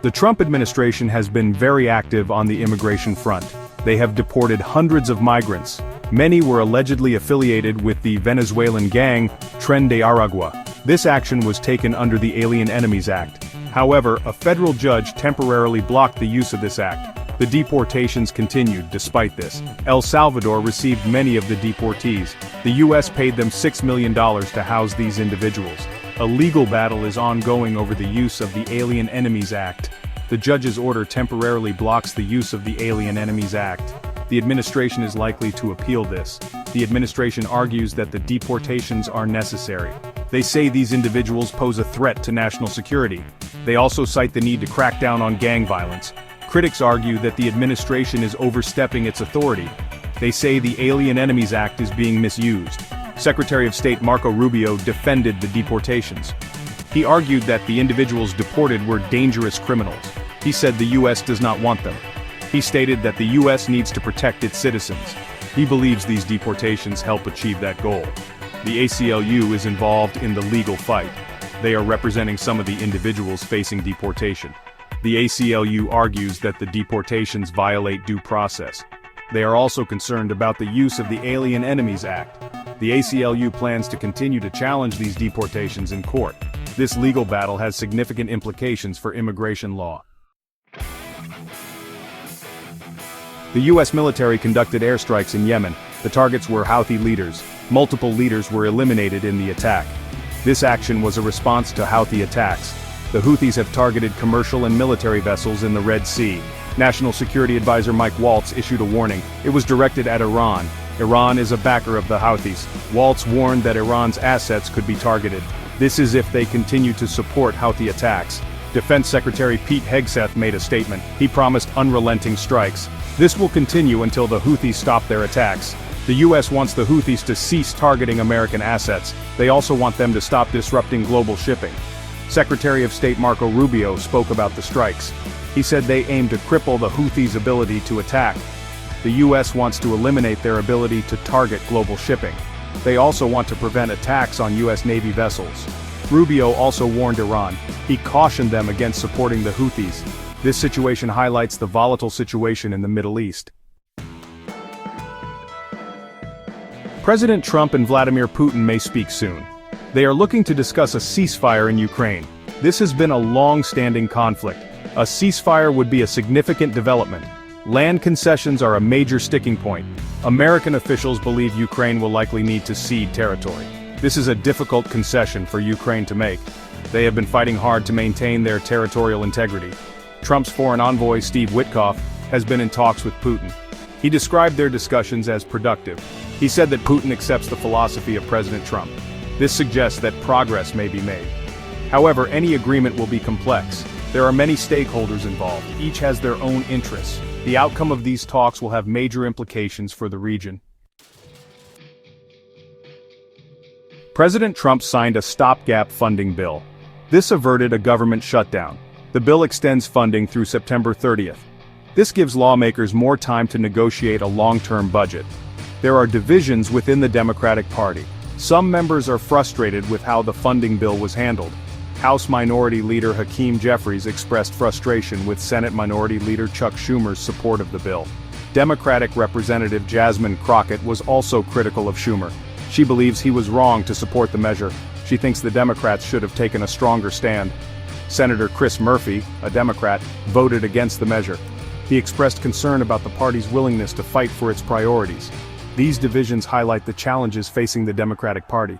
The Trump administration has been very active on the immigration front. They have deported hundreds of migrants. Many were allegedly affiliated with the Venezuelan gang, Tren de Aragua. This action was taken under the Alien Enemies Act. However, a federal judge temporarily blocked the use of this act. The deportations continued despite this. El Salvador received many of the deportees. The U.S. paid them $6 million to house these individuals. A legal battle is ongoing over the use of the Alien Enemies Act. The judge's order temporarily blocks the use of the Alien Enemies Act. The administration is likely to appeal this. The administration argues that the deportations are necessary. They say these individuals pose a threat to national security. They also cite the need to crack down on gang violence. Critics argue that the administration is overstepping its authority. They say the Alien Enemies Act is being misused. Secretary of State Marco Rubio defended the deportations. He argued that the individuals deported were dangerous criminals. He said the U.S. does not want them. He stated that the U.S. needs to protect its citizens. He believes these deportations help achieve that goal. The ACLU is involved in the legal fight. They are representing some of the individuals facing deportation. The ACLU argues that the deportations violate due process. They are also concerned about the use of the Alien Enemies Act. The ACLU plans to continue to challenge these deportations in court. This legal battle has significant implications for immigration law. The U.S. military conducted airstrikes in Yemen. The targets were Houthi leaders. Multiple leaders were eliminated in the attack. This action was a response to Houthi attacks. The Houthis have targeted commercial and military vessels in the Red Sea. National Security Advisor Mike Waltz issued a warning. It was directed at Iran. Iran is a backer of the Houthis. Waltz warned that Iran's assets could be targeted. This is if they continue to support Houthi attacks. Defense Secretary Pete Hegseth made a statement. He promised unrelenting strikes. This will continue until the Houthis stop their attacks. The U.S. wants the Houthis to cease targeting American assets. They also want them to stop disrupting global shipping. Secretary of State Marco Rubio spoke about the strikes. He said they aim to cripple the Houthis' ability to attack. The U.S. wants to eliminate their ability to target global shipping. They also want to prevent attacks on U.S. Navy vessels. Rubio also warned Iran. He cautioned them against supporting the Houthis. This situation highlights the volatile situation in the Middle East. President Trump and Vladimir Putin may speak soon. They are looking to discuss a ceasefire in Ukraine. This has been a long-standing conflict. A ceasefire would be a significant development. Land concessions are a major sticking point. American officials believe Ukraine will likely need to cede territory. This is a difficult concession for Ukraine to make. They have been fighting hard to maintain their territorial integrity. Trump's foreign envoy Steve Witkoff has been in talks with Putin. He described their discussions as productive. He said that Putin accepts the philosophy of President Trump. This suggests that progress may be made. However, any agreement will be complex. There are many stakeholders involved. Each has their own interests. The outcome of these talks will have major implications for the region. President Trump signed a stopgap funding bill. This averted a government shutdown. The bill extends funding through September 30th. This gives lawmakers more time to negotiate a long-term budget. There are divisions within the Democratic Party. Some members are frustrated with how the funding bill was handled. House Minority Leader Hakeem Jeffries expressed frustration with Senate Minority Leader Chuck Schumer's support of the bill. Democratic Representative Jasmine Crockett was also critical of Schumer. She believes he was wrong to support the measure. She thinks the Democrats should have taken a stronger stand. Senator Chris Murphy, a Democrat, voted against the measure. He expressed concern about the party's willingness to fight for its priorities. These divisions highlight the challenges facing the Democratic Party.